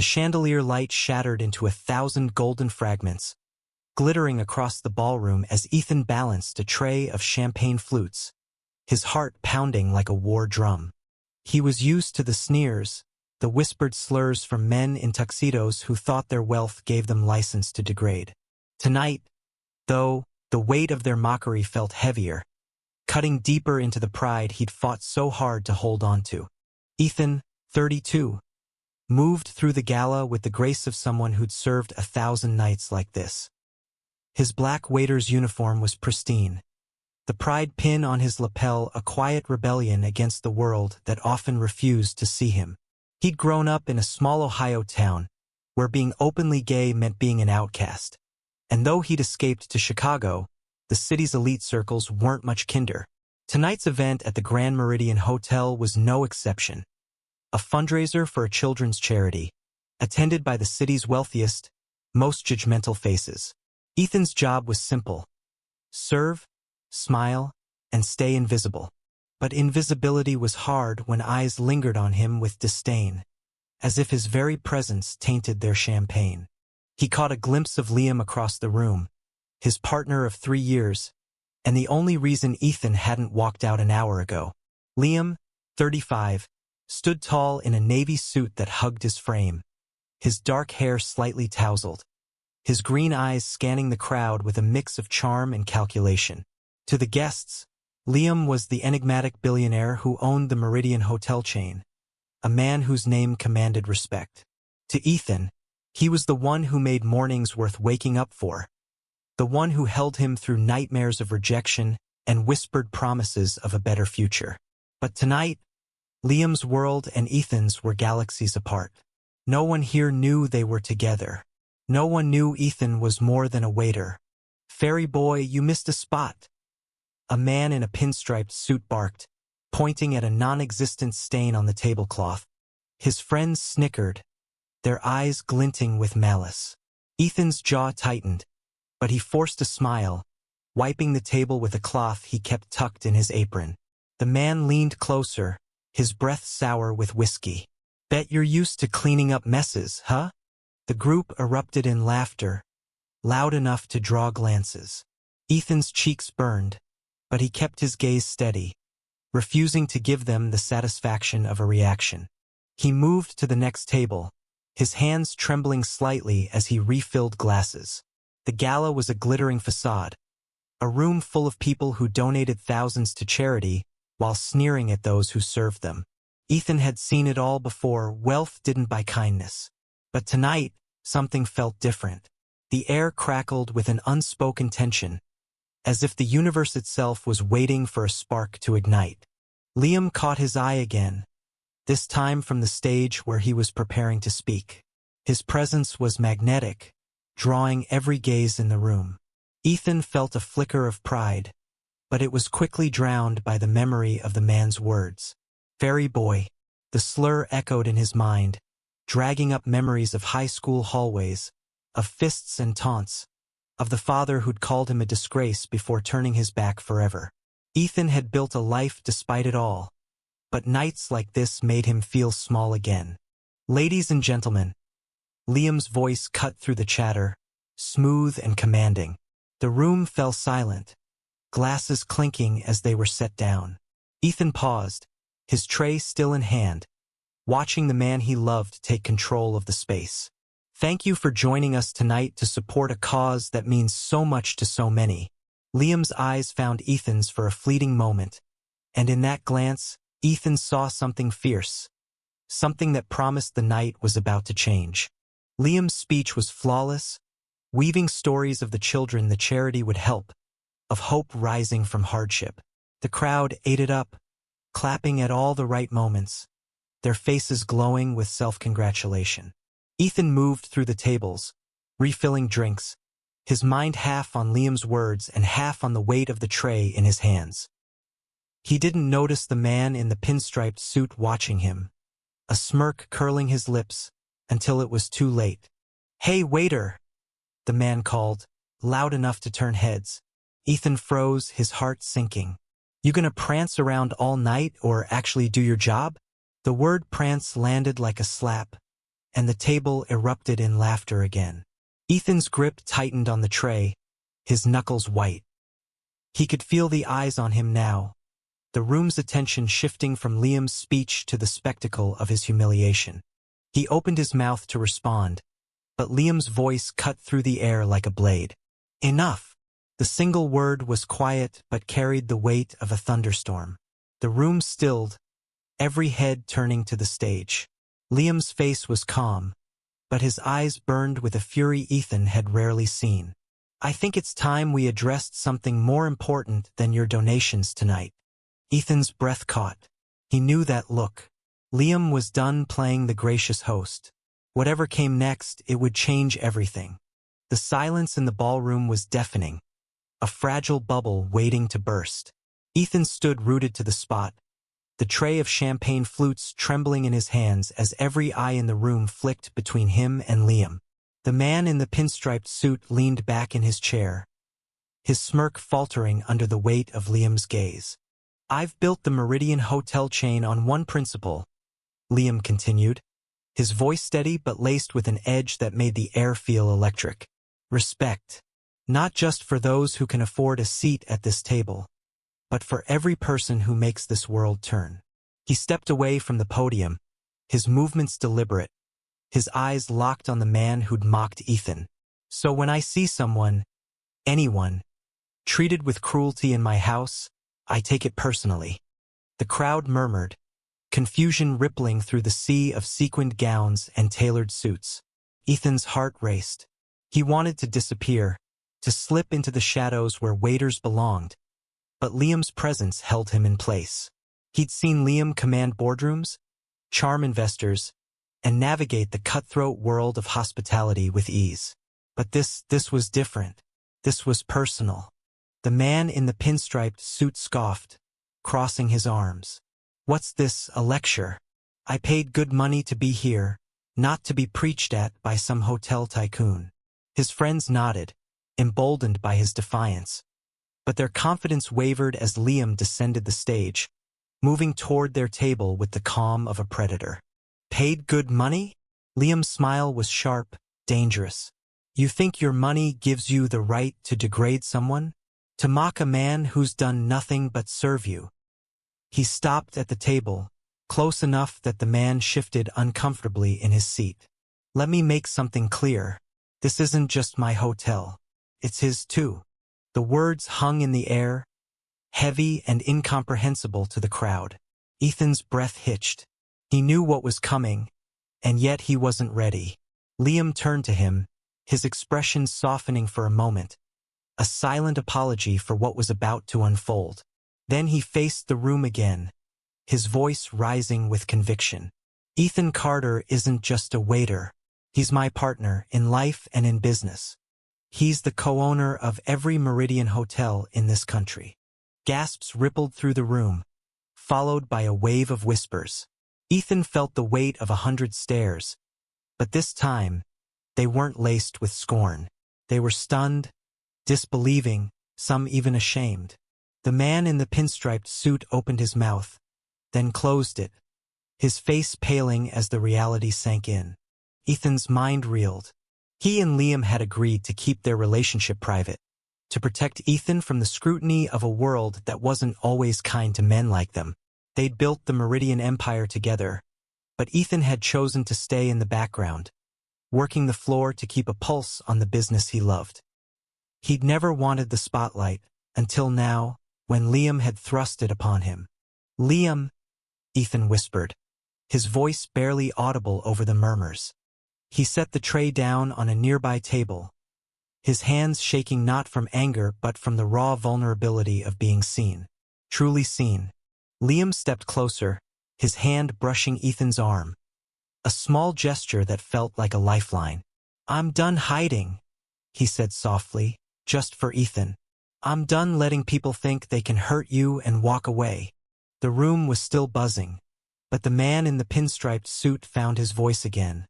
The chandelier light shattered into 1,000 golden fragments, glittering across the ballroom as Ethan balanced a tray of champagne flutes, his heart pounding like a war drum. He was used to the sneers, the whispered slurs from men in tuxedos who thought their wealth gave them license to degrade. Tonight, though, the weight of their mockery felt heavier, cutting deeper into the pride he'd fought so hard to hold on to. Ethan, 32, moved through the gala with the grace of someone who'd served 1,000 nights like this. His black waiter's uniform was pristine, the pride pin on his lapel a quiet rebellion against the world that often refused to see him. He'd grown up in a small Ohio town, where being openly gay meant being an outcast. And though he'd escaped to Chicago, the city's elite circles weren't much kinder. Tonight's event at the Grand Meridian Hotel was no exception. A fundraiser for a children's charity, attended by the city's wealthiest, most judgmental faces. Ethan's job was simple: serve, smile, and stay invisible. But invisibility was hard when eyes lingered on him with disdain, as if his very presence tainted their champagne. He caught a glimpse of Liam across the room, his partner of 3 years, and the only reason Ethan hadn't walked out an hour ago. Liam, 35, stood tall in a navy suit that hugged his frame, his dark hair slightly tousled, his green eyes scanning the crowd with a mix of charm and calculation. To the guests, Liam was the enigmatic billionaire who owned the Meridian hotel chain, a man whose name commanded respect. To Ethan, he was the one who made mornings worth waking up for, the one who held him through nightmares of rejection and whispered promises of a better future. But tonight, Liam's world and Ethan's were galaxies apart. No one here knew they were together. No one knew Ethan was more than a waiter. "Fairy boy, you missed a spot," a man in a pinstriped suit barked, pointing at a non-existent stain on the tablecloth. His friends snickered, their eyes glinting with malice. Ethan's jaw tightened, but he forced a smile, wiping the table with a cloth he kept tucked in his apron. The man leaned closer, his breath sour with whiskey. "Bet you're used to cleaning up messes, huh?" The group erupted in laughter, loud enough to draw glances. Ethan's cheeks burned, but he kept his gaze steady, refusing to give them the satisfaction of a reaction. He moved to the next table, his hands trembling slightly as he refilled glasses. The gala was a glittering facade, a room full of people who donated thousands to charity while sneering at those who served them. Ethan had seen it all before. Wealth didn't buy kindness. But tonight, something felt different. The air crackled with an unspoken tension, as if the universe itself was waiting for a spark to ignite. Liam caught his eye again, this time from the stage where he was preparing to speak. His presence was magnetic, drawing every gaze in the room. Ethan felt a flicker of pride, but it was quickly drowned by the memory of the man's words. "Fairy boy," the slur echoed in his mind, dragging up memories of high school hallways, of fists and taunts, of the father who'd called him a disgrace before turning his back forever. Ethan had built a life despite it all, but nights like this made him feel small again. "Ladies and gentlemen," Liam's voice cut through the chatter, smooth and commanding. The room fell silent, glasses clinking as they were set down. Ethan paused, his tray still in hand, watching the man he loved take control of the space. "Thank you for joining us tonight to support a cause that means so much to so many." Liam's eyes found Ethan's for a fleeting moment, and in that glance, Ethan saw something fierce, something that promised the night was about to change. Liam's speech was flawless, weaving stories of the children the charity would help, of hope rising from hardship. The crowd ate it up, clapping at all the right moments, their faces glowing with self-congratulation. Ethan moved through the tables, refilling drinks, his mind half on Liam's words and half on the weight of the tray in his hands. He didn't notice the man in the pinstriped suit watching him, a smirk curling his lips, until it was too late. "Hey, waiter!" the man called, loud enough to turn heads. Ethan froze, his heart sinking. "You gonna prance around all night or actually do your job?" The word prance landed like a slap, and the table erupted in laughter again. Ethan's grip tightened on the tray, his knuckles white. He could feel the eyes on him now, the room's attention shifting from Liam's speech to the spectacle of his humiliation. He opened his mouth to respond, but Liam's voice cut through the air like a blade. Enough! The single word was quiet but carried the weight of a thunderstorm. The room stilled, every head turning to the stage. Liam's face was calm, but his eyes burned with a fury Ethan had rarely seen. I think it's time we addressed something more important than your donations tonight. Ethan's breath caught. He knew that look. Liam was done playing the gracious host. Whatever came next, it would change everything. The silence in the ballroom was deafening, a fragile bubble waiting to burst. Ethan stood rooted to the spot, the tray of champagne flutes trembling in his hands as every eye in the room flicked between him and Liam. The man in the pinstriped suit leaned back in his chair, his smirk faltering under the weight of Liam's gaze. I've built the Meridian hotel chain on one principle, Liam continued, his voice steady but laced with an edge that made the air feel electric. Respect. Not just for those who can afford a seat at this table, but for every person who makes this world turn. He stepped away from the podium, his movements deliberate, his eyes locked on the man who'd mocked Ethan. So when I see someone, anyone, treated with cruelty in my house, I take it personally. The crowd murmured, confusion rippling through the sea of sequined gowns and tailored suits. Ethan's heart raced. He wanted to disappear, to slip into the shadows where waiters belonged, but Liam's presence held him in place. He'd seen Liam command boardrooms, charm investors, and navigate the cutthroat world of hospitality with ease. But this was different. This was personal. The man in the pinstriped suit scoffed, crossing his arms. What's this, a lecture? I paid good money to be here, not to be preached at by some hotel tycoon. His friends nodded, emboldened by his defiance. But their confidence wavered as Liam descended the stage, moving toward their table with the calm of a predator. Paid good money? Liam's smile was sharp, dangerous. You think your money gives you the right to degrade someone? To mock a man who's done nothing but serve you? He stopped at the table, close enough that the man shifted uncomfortably in his seat. Let me make something clear. This isn't just my hotel. It's his too. The words hung in the air, heavy and incomprehensible to the crowd. Ethan's breath hitched. He knew what was coming, and yet he wasn't ready. Liam turned to him, his expression softening for a moment, a silent apology for what was about to unfold. Then he faced the room again, his voice rising with conviction. Ethan Carter isn't just a waiter. He's my partner in life and in business. He's the co-owner of every Meridian hotel in this country. Gasps rippled through the room, followed by a wave of whispers. Ethan felt the weight of 100 stares, but this time, they weren't laced with scorn. They were stunned, disbelieving, some even ashamed. The man in the pinstriped suit opened his mouth, then closed it, his face paling as the reality sank in. Ethan's mind reeled. He and Liam had agreed to keep their relationship private, to protect Ethan from the scrutiny of a world that wasn't always kind to men like them. They'd built the Meridian empire together, but Ethan had chosen to stay in the background, working the floor to keep a pulse on the business he loved. He'd never wanted the spotlight, until now, when Liam had thrust it upon him. Liam, Ethan whispered, his voice barely audible over the murmurs. He set the tray down on a nearby table, his hands shaking not from anger but from the raw vulnerability of being seen. Truly seen. Liam stepped closer, his hand brushing Ethan's arm, a small gesture that felt like a lifeline. I'm done hiding, he said softly, just for Ethan. I'm done letting people think they can hurt you and walk away. The room was still buzzing, but the man in the pinstriped suit found his voice again,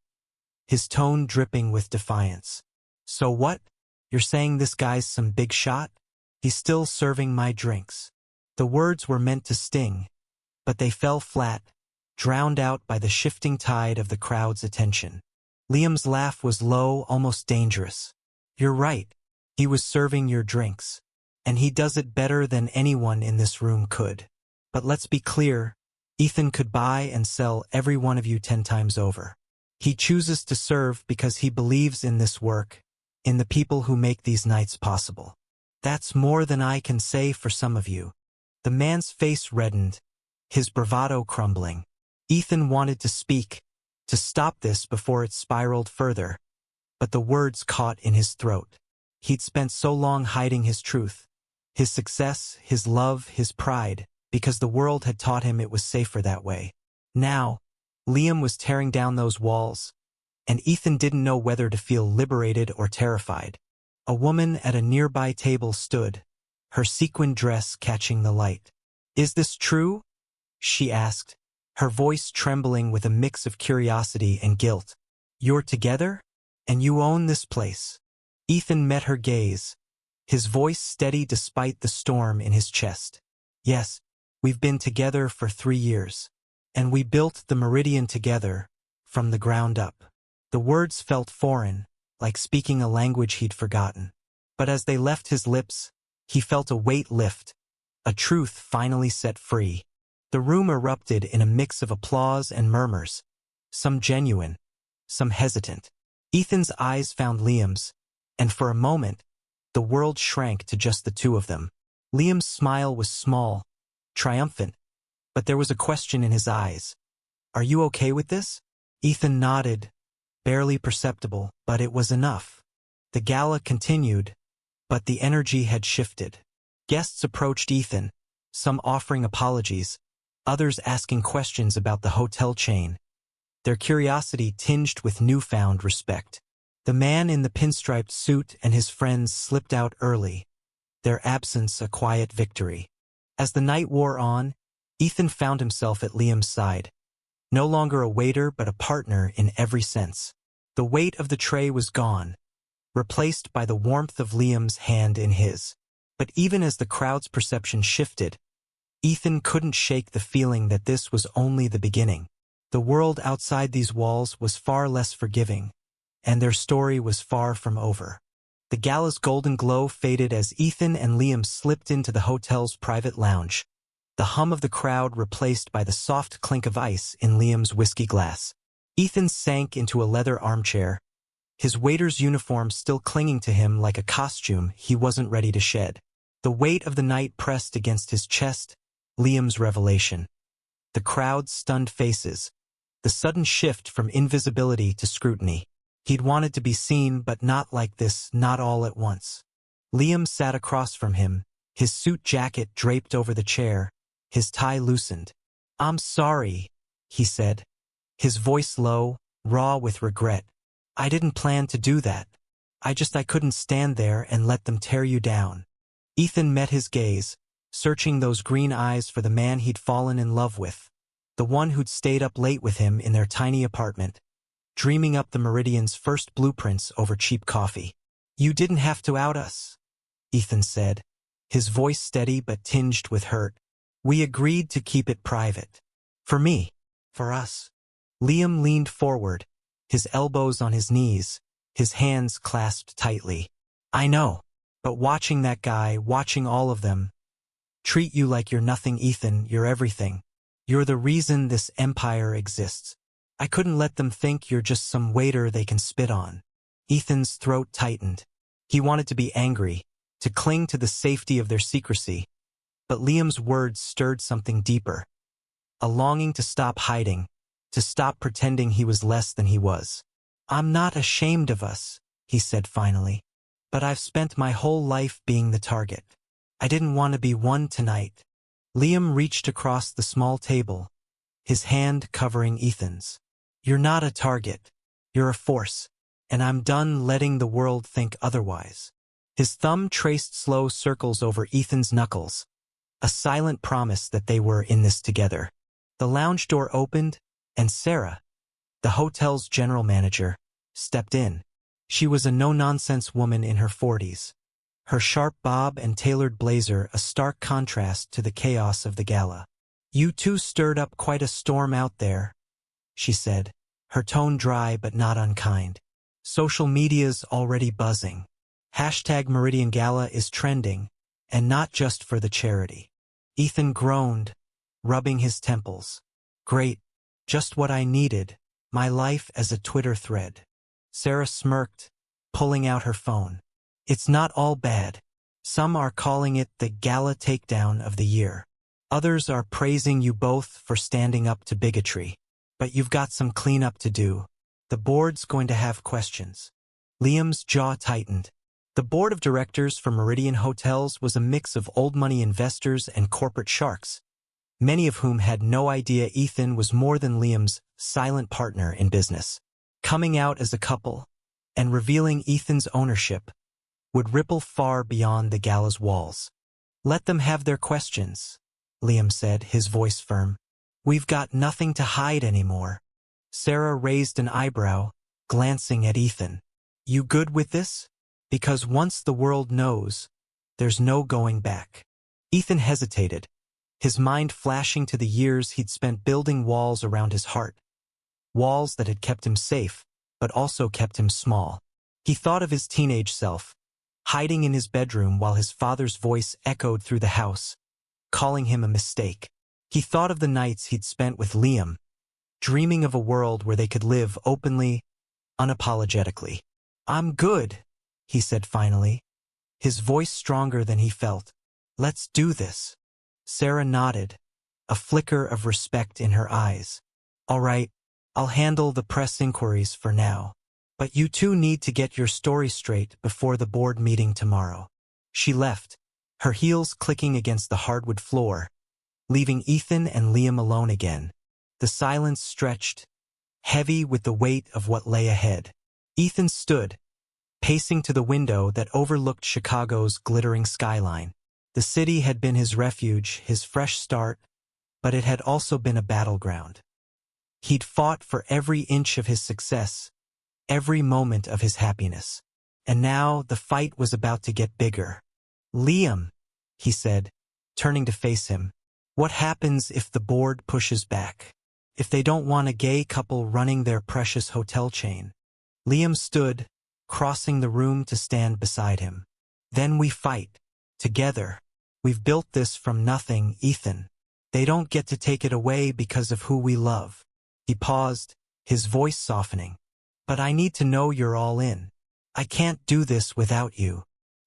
his tone dripping with defiance. So what? You're saying this guy's some big shot? He's still serving my drinks. The words were meant to sting, but they fell flat, drowned out by the shifting tide of the crowd's attention. Liam's laugh was low, almost dangerous. You're right. He was serving your drinks. And he does it better than anyone in this room could. But let's be clear, Ethan could buy and sell every one of you 10 times over. He chooses to serve because he believes in this work, in the people who make these nights possible. That's more than I can say for some of you. The man's face reddened, his bravado crumbling. Ethan wanted to speak, to stop this before it spiraled further, but the words caught in his throat. He'd spent so long hiding his truth, his success, his love, his pride, because the world had taught him it was safer that way. Now, Liam was tearing down those walls, and Ethan didn't know whether to feel liberated or terrified. A woman at a nearby table stood, her sequin dress catching the light. "Is this true?" she asked, her voice trembling with a mix of curiosity and guilt. "You're together? And you own this place?" Ethan met her gaze, his voice steady despite the storm in his chest. "Yes, we've been together for 3 years. And we built the Meridian together, from the ground up." The words felt foreign, like speaking a language he'd forgotten. But as they left his lips, he felt a weight lift, a truth finally set free. The room erupted in a mix of applause and murmurs, some genuine, some hesitant. Ethan's eyes found Liam's, and for a moment, the world shrank to just the two of them. Liam's smile was small, triumphant, but there was a question in his eyes. "Are you okay with this?" Ethan nodded, barely perceptible, but it was enough. The gala continued, but the energy had shifted. Guests approached Ethan, some offering apologies, others asking questions about the hotel chain, their curiosity tinged with newfound respect. The man in the pinstriped suit and his friends slipped out early, their absence a quiet victory. As the night wore on, Ethan found himself at Liam's side, no longer a waiter but a partner in every sense. The weight of the tray was gone, replaced by the warmth of Liam's hand in his. But even as the crowd's perception shifted, Ethan couldn't shake the feeling that this was only the beginning. The world outside these walls was far less forgiving, and their story was far from over. The gala's golden glow faded as Ethan and Liam slipped into the hotel's private lounge, the hum of the crowd replaced by the soft clink of ice in Liam's whiskey glass. Ethan sank into a leather armchair, his waiter's uniform still clinging to him like a costume he wasn't ready to shed. The weight of the night pressed against his chest, Liam's revelation. The crowd's stunned faces, the sudden shift from invisibility to scrutiny. He'd wanted to be seen, but not like this, not all at once. Liam sat across from him, his suit jacket draped over the chair, his tie loosened. "I'm sorry," he said, his voice low, raw with regret. "I didn't plan to do that. I couldn't stand there and let them tear you down." Ethan met his gaze, searching those green eyes for the man he'd fallen in love with, the one who'd stayed up late with him in their tiny apartment, dreaming up the Meridian's first blueprints over cheap coffee. "You didn't have to out us," Ethan said, his voice steady but tinged with hurt. "We agreed to keep it private. For me. For us." Liam leaned forward, his elbows on his knees, his hands clasped tightly. "I know. But watching that guy, watching all of them, treat you like you're nothing, Ethan, you're everything. You're the reason this empire exists. I couldn't let them think you're just some waiter they can spit on." Ethan's throat tightened. He wanted to be angry, to cling to the safety of their secrecy. But Liam's words stirred something deeper. A longing to stop hiding, to stop pretending he was less than he was. "I'm not ashamed of us," he said finally. "But I've spent my whole life being the target. I didn't want to be one tonight." Liam reached across the small table, his hand covering Ethan's. "You're not a target. You're a force, and I'm done letting the world think otherwise." His thumb traced slow circles over Ethan's knuckles, a silent promise that they were in this together. The lounge door opened, and Sarah, the hotel's general manager, stepped in. She was a no-nonsense woman in her 40s, her sharp bob and tailored blazer a stark contrast to the chaos of the gala. "You two stirred up quite a storm out there," she said, her tone dry but not unkind. Social media's already buzzing. Hashtag Meridian Gala is trending, and not just for the charity. Ethan groaned, rubbing his temples. Great, just what I needed, my life as a Twitter thread. Sarah smirked, pulling out her phone. It's not all bad. Some are calling it the Gala takedown of the year. Others are praising you both for standing up to bigotry. But you've got some cleanup to do. The board's going to have questions. Liam's jaw tightened. The board of directors for Meridian Hotels was a mix of old money investors and corporate sharks, many of whom had no idea Ethan was more than Liam's silent partner in business. Coming out as a couple and revealing Ethan's ownership would ripple far beyond the Gala's walls. Let them have their questions, Liam said, his voice firm. We've got nothing to hide anymore. Sarah raised an eyebrow, glancing at Ethan. You good with this? Because once the world knows, there's no going back. Ethan hesitated, his mind flashing to the years he'd spent building walls around his heart. Walls that had kept him safe, but also kept him small. He thought of his teenage self, hiding in his bedroom while his father's voice echoed through the house, calling him a mistake. He thought of the nights he'd spent with Liam, dreaming of a world where they could live openly, unapologetically. I'm good, he said finally, his voice stronger than he felt. Let's do this. Sarah nodded, a flicker of respect in her eyes. All right, I'll handle the press inquiries for now. But you two need to get your story straight before the board meeting tomorrow. She left, her heels clicking against the hardwood floor, leaving Ethan and Liam alone again. The silence stretched, heavy with the weight of what lay ahead. Ethan stood, pacing to the window that overlooked Chicago's glittering skyline. The city had been his refuge, his fresh start, but it had also been a battleground. He'd fought for every inch of his success, every moment of his happiness. And now the fight was about to get bigger. Liam, he said, turning to face him, what happens if the board pushes back? If they don't want a gay couple running their precious hotel chain? Liam stood, crossing the room to stand beside him. Then we fight. Together. We've built this from nothing, Ethan. They don't get to take it away because of who we love. He paused, his voice softening. But I need to know you're all in. I can't do this without you.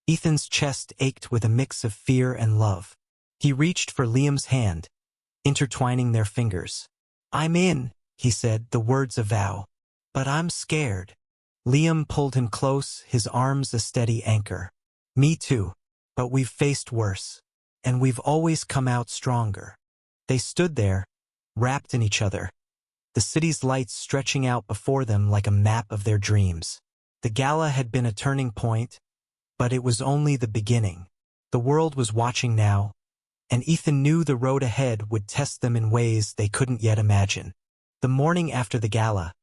Ethan's chest ached with a mix of fear and love. He reached for Liam's hand, intertwining their fingers. I'm in, he said, the words a vow. But I'm scared. Liam pulled him close, his arms a steady anchor. Me too. But we've faced worse. And we've always come out stronger. They stood there, wrapped in each other, the city's lights stretching out before them like a map of their dreams. The gala had been a turning point, but it was only the beginning. The world was watching now, and Ethan knew the road ahead would test them in ways they couldn't yet imagine. The morning after the gala,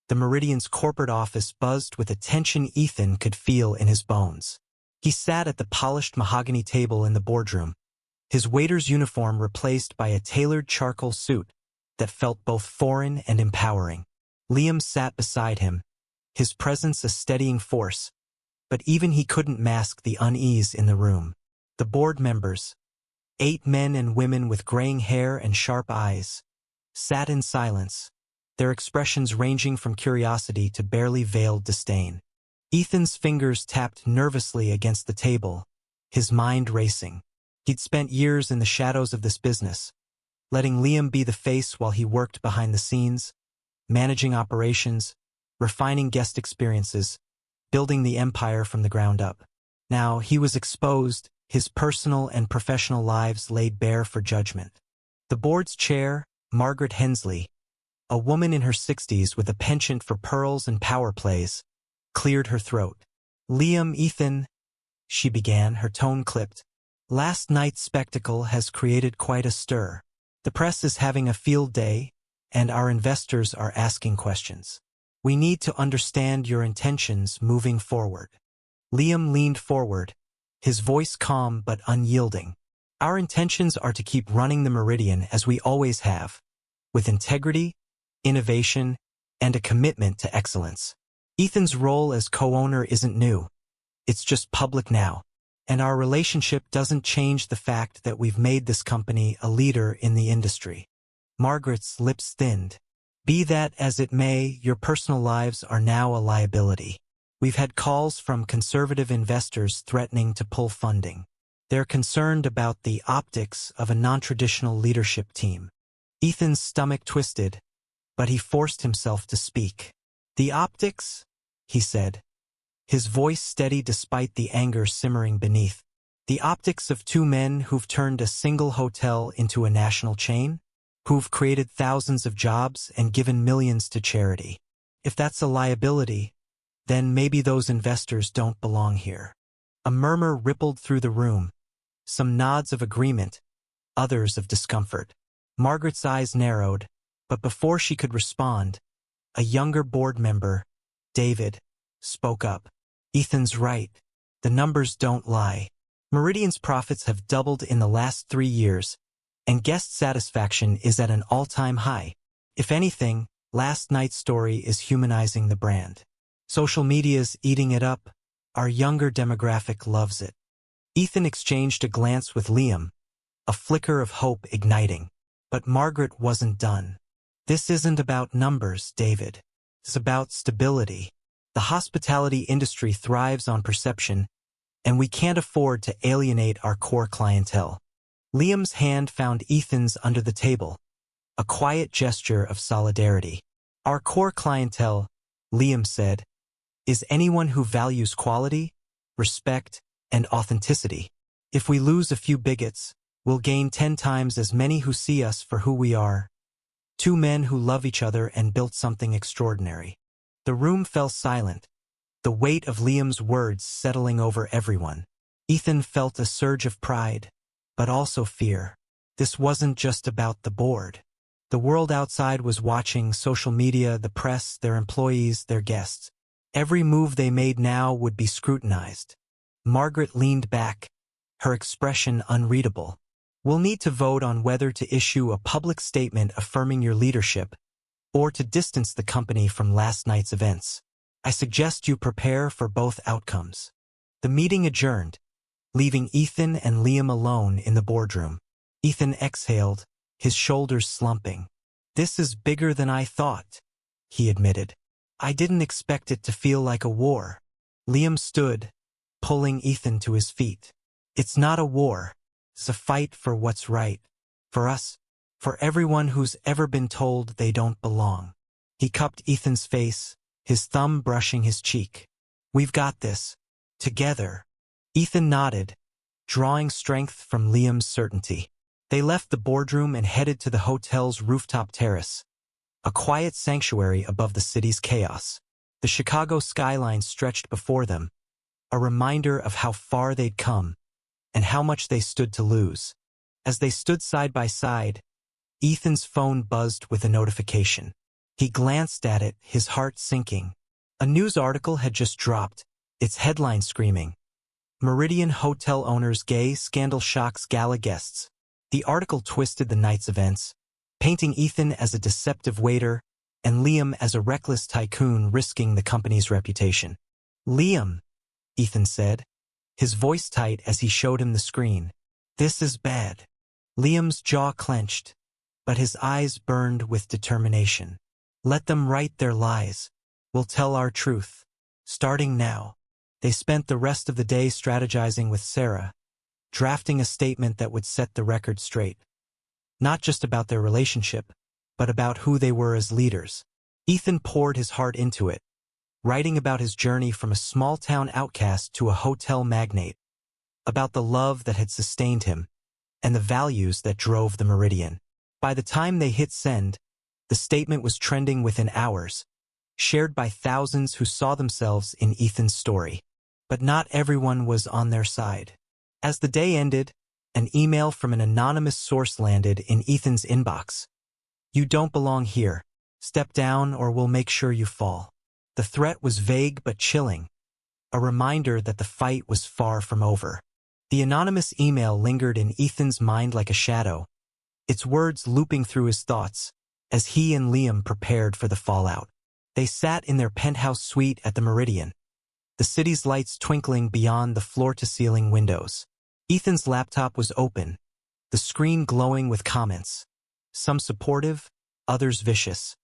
the Meridian's corporate office buzzed with a tension Ethan could feel in his bones. He sat at the polished mahogany table in the boardroom, his waiter's uniform replaced by a tailored charcoal suit that felt both foreign and empowering. Liam sat beside him, his presence a steadying force, but even he couldn't mask the unease in the room. The board members, 8 men and women with graying hair and sharp eyes, sat in silence, their expressions ranging from curiosity to barely veiled disdain. Ethan's fingers tapped nervously against the table, his mind racing. He'd spent years in the shadows of this business, letting Liam be the face while he worked behind the scenes, managing operations, refining guest experiences, building the empire from the ground up. Now he was exposed, his personal and professional lives laid bare for judgment. The board's chair, Margaret Hensley, a woman in her 60s with a penchant for pearls and power plays, cleared her throat. Ethan, she began, her tone clipped. Last night's spectacle has created quite a stir. The press is having a field day, and our investors are asking questions. We need to understand your intentions moving forward. Liam leaned forward, his voice calm but unyielding. Our intentions are to keep running the Meridian as we always have, with integrity, innovation, and a commitment to excellence. Ethan's role as co-owner isn't new. It's just public now. And our relationship doesn't change the fact that we've made this company a leader in the industry. Margaret's lips thinned. Be that as it may, your personal lives are now a liability. We've had calls from conservative investors threatening to pull funding. They're concerned about the optics of a non-traditional leadership team. Ethan's stomach twisted, but he forced himself to speak. The optics? He said, his voice steady despite the anger simmering beneath. The optics of two men who've turned a single hotel into a national chain? Who've created thousands of jobs and given millions to charity. If that's a liability, then maybe those investors don't belong here. A murmur rippled through the room, some nods of agreement, others of discomfort. Margaret's eyes narrowed, but before she could respond, a younger board member, David, spoke up. Ethan's right. The numbers don't lie. Meridian's profits have doubled in the last 3 years, and guest satisfaction is at an all-time high. If anything, last night's story is humanizing the brand. Social media's eating it up. Our younger demographic loves it. Ethan exchanged a glance with Liam, a flicker of hope igniting. But Margaret wasn't done. This isn't about numbers, David. It's about stability. The hospitality industry thrives on perception, and we can't afford to alienate our core clientele. Liam's hand found Ethan's under the table, a quiet gesture of solidarity. Our core clientele, Liam said, is anyone who values quality, respect, and authenticity. If we lose a few bigots, we'll gain 10 times as many who see us for who we are. Two men who love each other and built something extraordinary. The room fell silent, the weight of Liam's words settling over everyone. Ethan felt a surge of pride, but also fear. This wasn't just about the board. The world outside was watching: social media, the press, their employees, their guests. Every move they made now would be scrutinized. Margaret leaned back, her expression unreadable. We'll need to vote on whether to issue a public statement affirming your leadership or to distance the company from last night's events. I suggest you prepare for both outcomes. The meeting adjourned, leaving Ethan and Liam alone in the boardroom. Ethan exhaled, his shoulders slumping. This is bigger than I thought, he admitted. I didn't expect it to feel like a war. Liam stood, pulling Ethan to his feet. It's not a war. It's a fight for what's right. For us. For everyone who's ever been told they don't belong. He cupped Ethan's face, his thumb brushing his cheek. We've got this. Together. Ethan nodded, drawing strength from Liam's certainty. They left the boardroom and headed to the hotel's rooftop terrace, a quiet sanctuary above the city's chaos. The Chicago skyline stretched before them, a reminder of how far they'd come and how much they stood to lose. As they stood side by side, Ethan's phone buzzed with a notification. He glanced at it, his heart sinking. A news article had just dropped, its headline screaming, "Meridian Hotel Owners Gay Scandal Shocks Gala Guests." The article twisted the night's events, painting Ethan as a deceptive waiter and Liam as a reckless tycoon risking the company's reputation. "Liam," Ethan said, his voice tight as he showed him the screen. "This is bad." Liam's jaw clenched, but his eyes burned with determination. "Let them write their lies. We'll tell our truth. Starting now." They spent the rest of the day strategizing with Sarah, drafting a statement that would set the record straight. Not just about their relationship, but about who they were as leaders. Ethan poured his heart into it, writing about his journey from a small-town outcast to a hotel magnate, about the love that had sustained him, and the values that drove the Meridian. By the time they hit send, the statement was trending within hours, shared by thousands who saw themselves in Ethan's story. But not everyone was on their side. As the day ended, an email from an anonymous source landed in Ethan's inbox. "You don't belong here. Step down or we'll make sure you fall." The threat was vague but chilling, a reminder that the fight was far from over. The anonymous email lingered in Ethan's mind like a shadow, its words looping through his thoughts as he and Liam prepared for the fallout. They sat in their penthouse suite at the Meridian, the city's lights twinkling beyond the floor-to-ceiling windows. Ethan's laptop was open, the screen glowing with comments, some supportive, others vicious,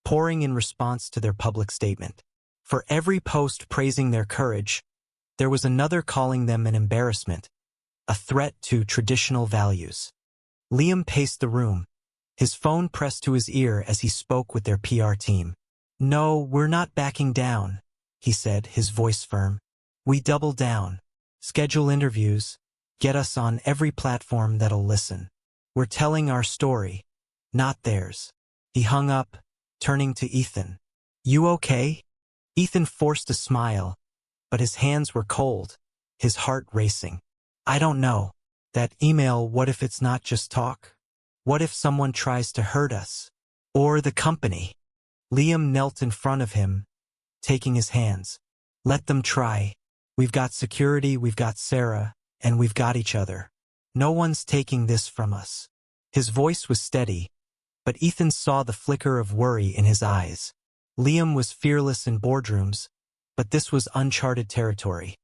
pouring in response to their public statement. For every post praising their courage, there was another calling them an embarrassment, a threat to traditional values. Liam paced the room, his phone pressed to his ear as he spoke with their PR team. "No, we're not backing down," he said, his voice firm. "We double down. Schedule interviews. Get us on every platform that'll listen. We're telling our story, not theirs." He hung up, turning to Ethan. "You okay?" Ethan forced a smile, but his hands were cold, his heart racing. "I don't know. That email, what if it's not just talk? What if someone tries to hurt us? Or the company?" Liam knelt in front of him, taking his hands. "Let them try. We've got security, we've got Sarah, and we've got each other. No one's taking this from us." His voice was steady, but Ethan saw the flicker of worry in his eyes. Liam was fearless in boardrooms, but this was uncharted territory.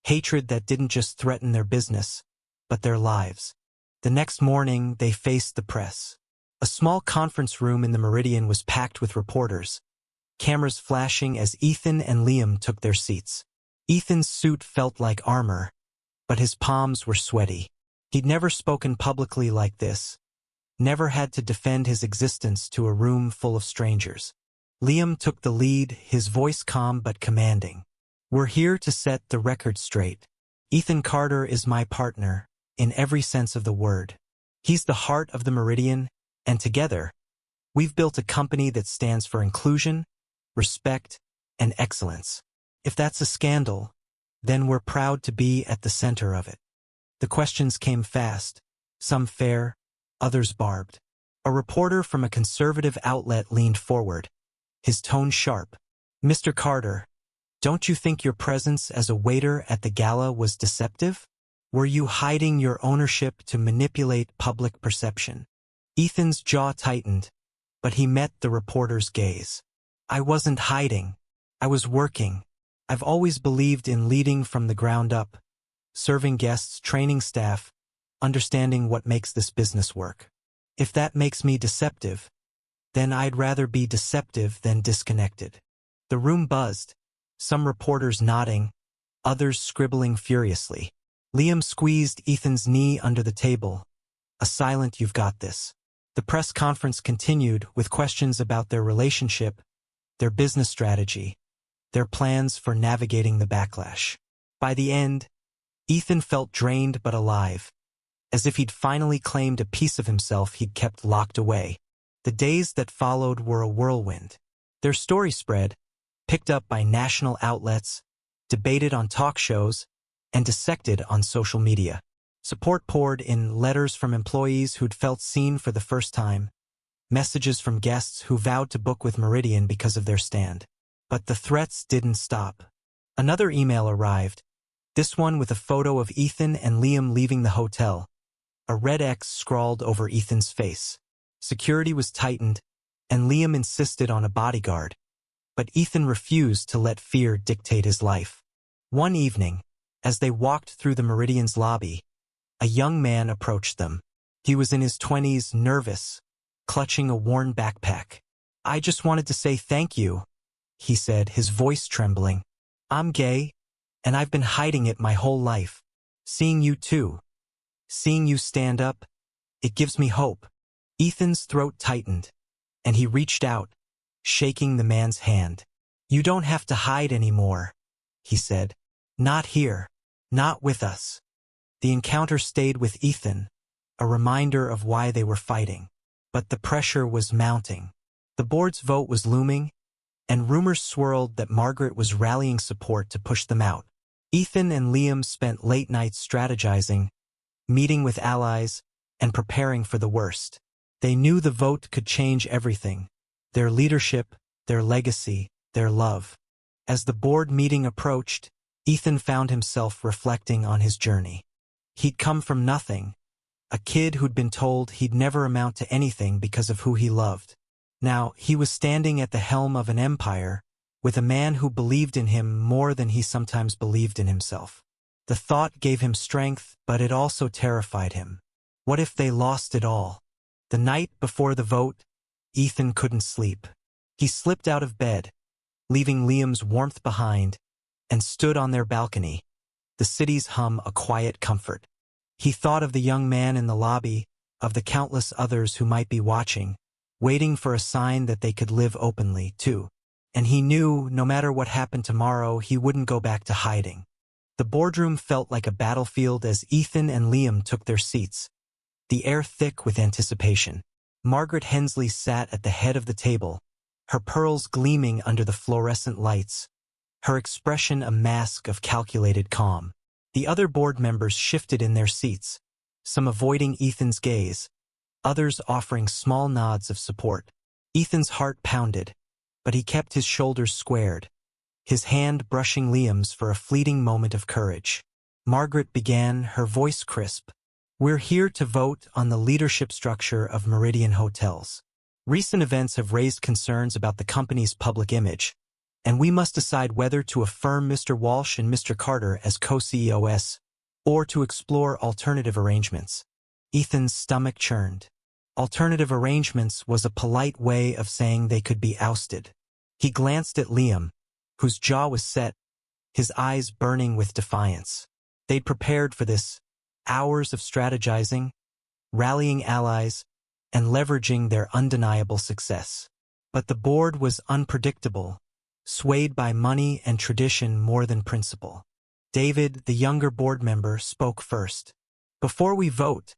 Hatred that didn't just threaten their business, but their lives. The next morning, they faced the press. A small conference room in the Meridian was packed with reporters, cameras flashing as Ethan and Liam took their seats. Ethan's suit felt like armor, but his palms were sweaty. He'd never spoken publicly like this, never had to defend his existence to a room full of strangers. Liam took the lead, his voice calm but commanding. "We're here to set the record straight. Ethan Carter is my partner, in every sense of the word. He's the heart of the Meridian, and together, we've built a company that stands for inclusion, respect, and excellence. If that's a scandal, then we're proud to be at the center of it." The questions came fast, some fair, others barbed. A reporter from a conservative outlet leaned forward, his tone sharp. "Mr. Carter, don't you think your presence as a waiter at the gala was deceptive? Were you hiding your ownership to manipulate public perception?" Ethan's jaw tightened, but he met the reporter's gaze. "I wasn't hiding. I was working. I've always believed in leading from the ground up, serving guests, training staff, understanding what makes this business work. If that makes me deceptive, then I'd rather be deceptive than disconnected." The room buzzed, some reporters nodding, others scribbling furiously. Liam squeezed Ethan's knee under the table, a silent "you've got this." The press conference continued with questions about their relationship, their business strategy, their plans for navigating the backlash. By the end, Ethan felt drained but alive, as if he'd finally claimed a piece of himself he'd kept locked away. The days that followed were a whirlwind. Their story spread, picked up by national outlets, debated on talk shows, and dissected on social media. Support poured in, letters from employees who'd felt seen for the first time, messages from guests who vowed to book with Meridian because of their stand. But the threats didn't stop. Another email arrived, this one with a photo of Ethan and Liam leaving the hotel, a red X scrawled over Ethan's face. Security was tightened, and Liam insisted on a bodyguard, but Ethan refused to let fear dictate his life. One evening, as they walked through the Meridian's lobby, a young man approached them. He was in his 20s, nervous, clutching a worn backpack. "I just wanted to say thank you," he said, his voice trembling. "I'm gay, and I've been hiding it my whole life. Seeing you too, seeing you stand up, it gives me hope." Ethan's throat tightened, and he reached out, shaking the man's hand. "You don't have to hide anymore," he said. "Not here. Not with us." The encounter stayed with Ethan, a reminder of why they were fighting. But the pressure was mounting. The board's vote was looming, and rumors swirled that Margaret was rallying support to push them out. Ethan and Liam spent late nights strategizing, meeting with allies, and preparing for the worst. They knew the vote could change everything: their leadership, their legacy, their love. As the board meeting approached, Ethan found himself reflecting on his journey. He'd come from nothing, a kid who'd been told he'd never amount to anything because of who he loved. Now, he was standing at the helm of an empire, with a man who believed in him more than he sometimes believed in himself. The thought gave him strength, but it also terrified him. What if they lost it all? The night before the vote, Ethan couldn't sleep. He slipped out of bed, leaving Liam's warmth behind, and stood on their balcony, the city's hum a quiet comfort. He thought of the young man in the lobby, of the countless others who might be watching, waiting for a sign that they could live openly, too. And he knew, no matter what happened tomorrow, he wouldn't go back to hiding. The boardroom felt like a battlefield as Ethan and Liam took their seats, the air thick with anticipation. Margaret Hensley sat at the head of the table, her pearls gleaming under the fluorescent lights, her expression a mask of calculated calm. The other board members shifted in their seats, some avoiding Ethan's gaze, others offering small nods of support. Ethan's heart pounded, but he kept his shoulders squared, his hand brushing Liam's for a fleeting moment of courage. Margaret began, her voice crisp. "We're here to vote on the leadership structure of Meridian Hotels. Recent events have raised concerns about the company's public image, and we must decide whether to affirm Mr. Walsh and Mr. Carter as co-CEOs, or to explore alternative arrangements." Ethan's stomach churned. Alternative arrangements was a polite way of saying they could be ousted. He glanced at Liam, whose jaw was set, his eyes burning with defiance. They'd prepared for this, hours of strategizing, rallying allies, and leveraging their undeniable success. But the board was unpredictable, swayed by money and tradition more than principle. David, the younger board member, spoke first. "Before we vote,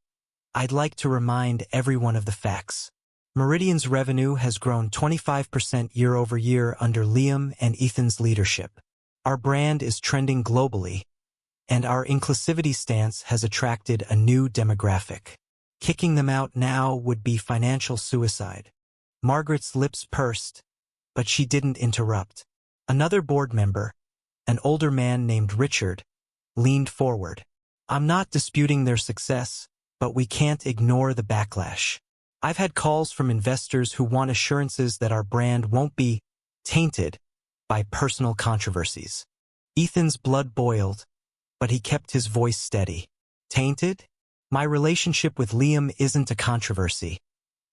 I'd like to remind everyone of the facts. Meridian's revenue has grown 25% year over year under Liam and Ethan's leadership. Our brand is trending globally, and our inclusivity stance has attracted a new demographic. Kicking them out now would be financial suicide." Margaret's lips pursed, but she didn't interrupt. Another board member, an older man named Richard, leaned forward. "I'm not disputing their success, but we can't ignore the backlash. I've had calls from investors who want assurances that our brand won't be tainted by personal controversies." Ethan's blood boiled, but he kept his voice steady. "Tainted? My relationship with Liam isn't a controversy.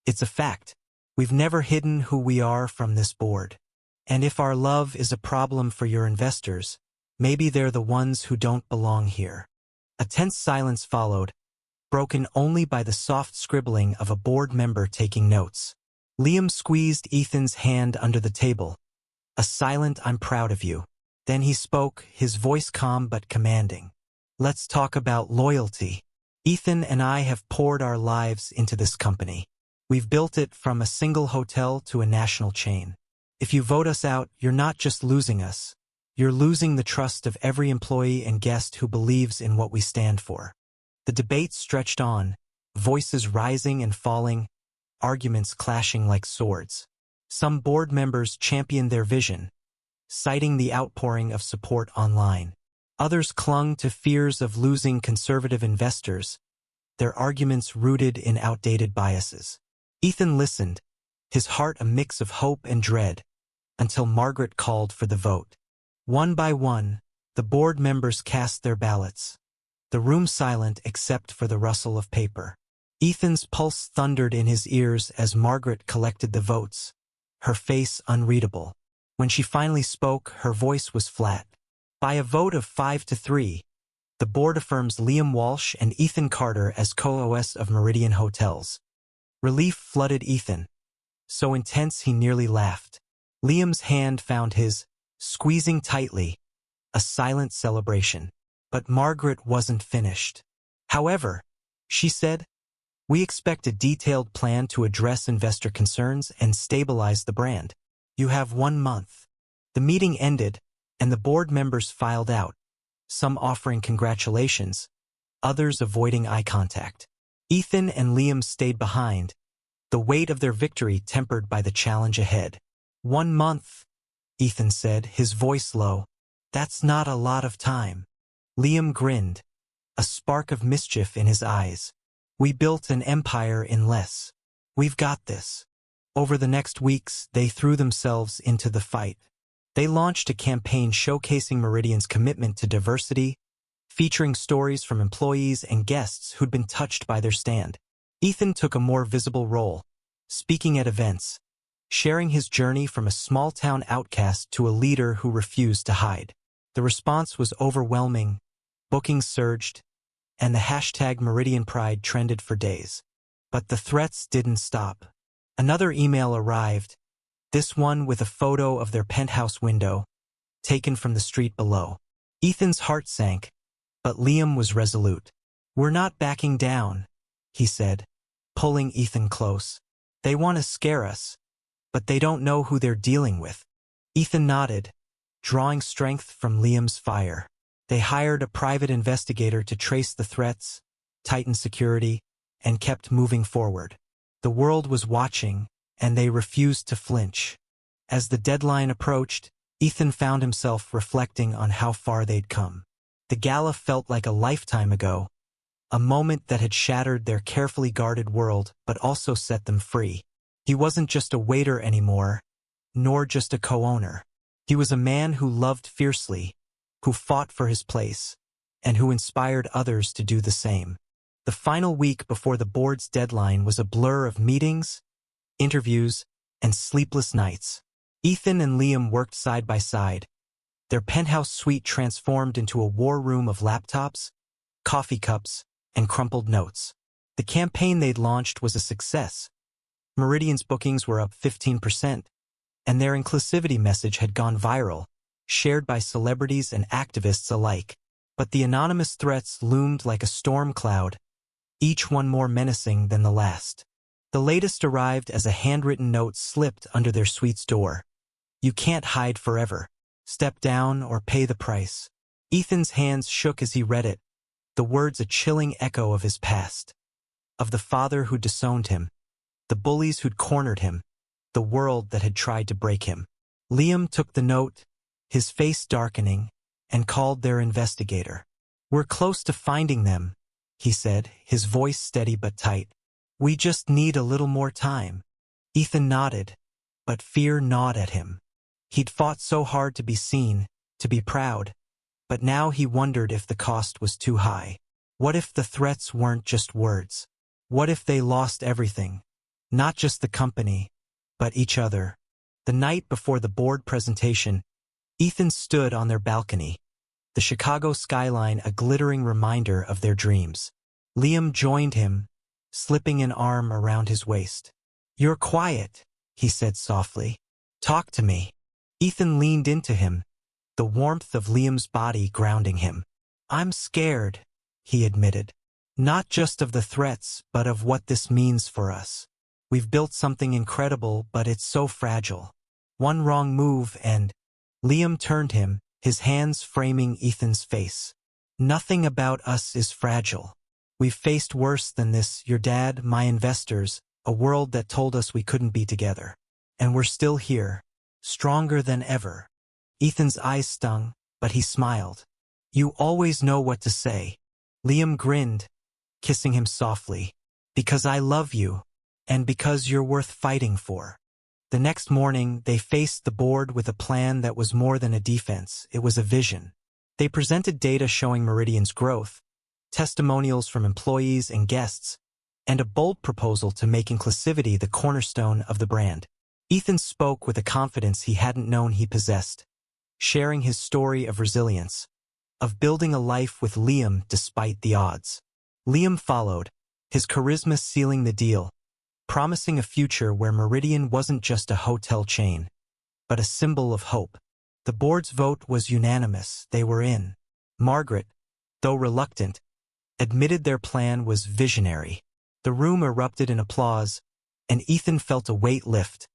It's a fact. We've never hidden who we are from this board. And if our love is a problem for your investors, maybe they're the ones who don't belong here." A tense silence followed, broken only by the soft scribbling of a board member taking notes. Liam squeezed Ethan's hand under the table, a silent "I'm proud of you." Then he spoke, his voice calm but commanding. "Let's talk about loyalty. Ethan and I have poured our lives into this company. We've built it from a single hotel to a national chain. If you vote us out, you're not just losing us. You're losing the trust of every employee and guest who believes in what we stand for." The debate stretched on, voices rising and falling, arguments clashing like swords. Some board members championed their vision, citing the outpouring of support online. Others clung to fears of losing conservative investors, their arguments rooted in outdated biases. Ethan listened, his heart a mix of hope and dread, until Margaret called for the vote. One by one, the board members cast their ballots, the room silent except for the rustle of paper. Ethan's pulse thundered in his ears as Margaret collected the votes, her face unreadable. When she finally spoke, her voice was flat. "By a vote of 5-3, the board affirms Liam Walsh and Ethan Carter as co-OS of Meridian Hotels." Relief flooded Ethan, so intense he nearly laughed. Liam's hand found his, squeezing tightly, a silent celebration. But Margaret wasn't finished. "However," she said, "we expect a detailed plan to address investor concerns and stabilize the brand. You have 1 month." The meeting ended, and the board members filed out, some offering congratulations, others avoiding eye contact. Ethan and Liam stayed behind, the weight of their victory tempered by the challenge ahead. 1 month, Ethan said, his voice low. "That's not a lot of time." Liam grinned, a spark of mischief in his eyes. "We built an empire in less. We've got this." Over the next weeks, they threw themselves into the fight. They launched a campaign showcasing Meridian's commitment to diversity, featuring stories from employees and guests who'd been touched by their stand. Ethan took a more visible role, speaking at events, sharing his journey from a small-town outcast to a leader who refused to hide. The response was overwhelming, bookings surged, and the hashtag Meridian Pride trended for days. But the threats didn't stop. Another email arrived, this one with a photo of their penthouse window, taken from the street below. Ethan's heart sank, but Liam was resolute. "We're not backing down," he said, pulling Ethan close. "They want to scare us, but they don't know who they're dealing with." Ethan nodded, drawing strength from Liam's fire. They hired a private investigator to trace the threats, tighten security, and kept moving forward. The world was watching, and they refused to flinch. As the deadline approached, Ethan found himself reflecting on how far they'd come. The gala felt like a lifetime ago, a moment that had shattered their carefully guarded world but also set them free. He wasn't just a waiter anymore, nor just a co-owner. He was a man who loved fiercely, who fought for his place, and who inspired others to do the same. The final week before the board's deadline was a blur of meetings, interviews, and sleepless nights. Ethan and Liam worked side by side, their penthouse suite transformed into a war room of laptops, coffee cups, and crumpled notes. The campaign they'd launched was a success. Meridian's bookings were up 15%, and their inclusivity message had gone viral, shared by celebrities and activists alike. But the anonymous threats loomed like a storm cloud, each one more menacing than the last. The latest arrived as a handwritten note slipped under their suite's door. "You can't hide forever. Step down or pay the price." Ethan's hands shook as he read it, the words a chilling echo of his past. Of the father who disowned him, the bullies who'd cornered him, the world that had tried to break him. Liam took the note, his face darkening, and called their investigator. "We're close to finding them," he said, his voice steady but tight. "We just need a little more time." Ethan nodded, but fear gnawed at him. He'd fought so hard to be seen, to be proud, but now he wondered if the cost was too high. What if the threats weren't just words? What if they lost everything? Not just the company, but each other. The night before the board presentation, Ethan stood on their balcony, the Chicago skyline a glittering reminder of their dreams. Liam joined him, slipping an arm around his waist. "You're quiet," he said softly. "Talk to me." Ethan leaned into him, the warmth of Liam's body grounding him. "I'm scared," he admitted. "Not just of the threats, but of what this means for us. We've built something incredible, but it's so fragile. One wrong move and—" Liam turned him, his hands framing Ethan's face. "Nothing about us is fragile. We've faced worse than this, your dad, my investors, a world that told us we couldn't be together. And we're still here, stronger than ever." Ethan's eyes stung, but he smiled. "You always know what to say." Liam grinned, kissing him softly. "Because I love you, and because you're worth fighting for." The next morning, they faced the board with a plan that was more than a defense, it was a vision. They presented data showing Meridian's growth, testimonials from employees and guests, and a bold proposal to make inclusivity the cornerstone of the brand. Ethan spoke with a confidence he hadn't known he possessed, sharing his story of resilience, of building a life with Liam despite the odds. Liam followed, his charisma sealing the deal, promising a future where Meridian wasn't just a hotel chain, but a symbol of hope. The board's vote was unanimous. They were in. Margaret, though reluctant, admitted their plan was visionary. The room erupted in applause, and Ethan felt a weight lift,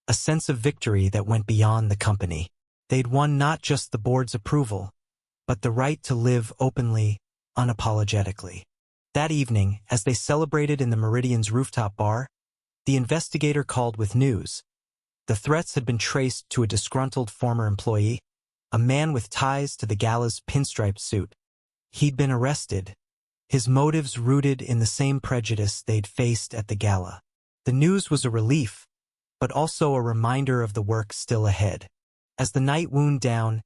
a sense of victory that went beyond the company. They'd won not just the board's approval, but the right to live openly, unapologetically. That evening, as they celebrated in the Meridian's rooftop bar, the investigator called with news. The threats had been traced to a disgruntled former employee, a man with ties to the Gala's pinstripe suit. He'd been arrested, his motives rooted in the same prejudice they'd faced at the Gala. The news was a relief, but also a reminder of the work still ahead. As the night wound down,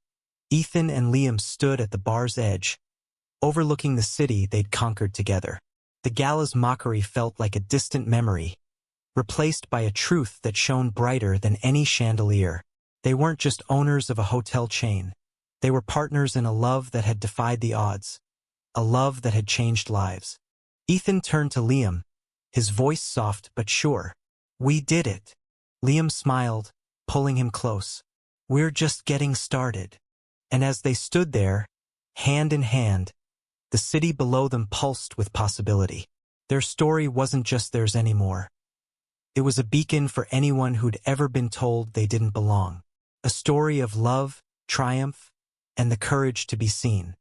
Ethan and Liam stood at the bar's edge, overlooking the city they'd conquered together. The Gala's mockery felt like a distant memory, replaced by a truth that shone brighter than any chandelier. They weren't just owners of a hotel chain. They were partners in a love that had defied the odds, a love that had changed lives. Ethan turned to Liam, his voice soft but sure. "We did it." Liam smiled, pulling him close. "We're just getting started." And as they stood there, hand in hand, the city below them pulsed with possibility. Their story wasn't just theirs anymore. It was a beacon for anyone who'd ever been told they didn't belong. A story of love, triumph, and the courage to be seen.